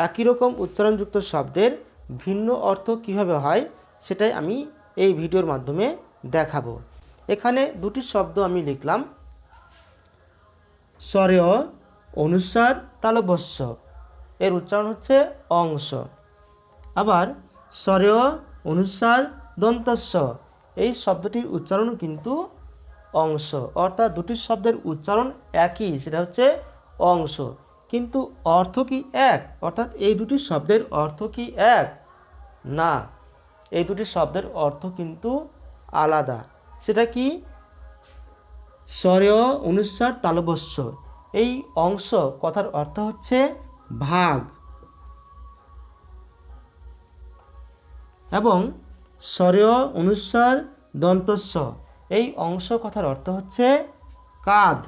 একই রকম উচ্চারণযুক্ত শব্দের ভিন্ন অর্থ কিভাবে হয় সেটাই আমি এই ভিডিওর মাধ্যমে দেখাবো। এখানে দুটি শব্দ আমি লিখলাম, স্বরেয় অনুস্বার তালব্যস্য, এর উচ্চারণ হচ্ছে অংশ। আবার স্বরেয় অনুস্বার দন্তস্য, এই শব্দটির উচ্চারণ কিন্তু অংশ, অর্থাৎ দুটি শব্দের উচ্চারণ একই, সেটা হচ্ছে অংশ, কিন্তু অর্থ কি এক? অর্থাৎ এই দুটি শব্দের অর্থ কি এক? না, এই দুটি শব্দের অর্থ কিন্তু আলাদা। সেটা কি? স্বরেয় অনুস্বার তালব্যস্য, এই অংশ কথার অর্থ হচ্ছে ভাগ, এবং স্বরেয় অনুস্বার দন্তস্য, এই অংশ কথার অর্থ হচ্ছে কাঁধ।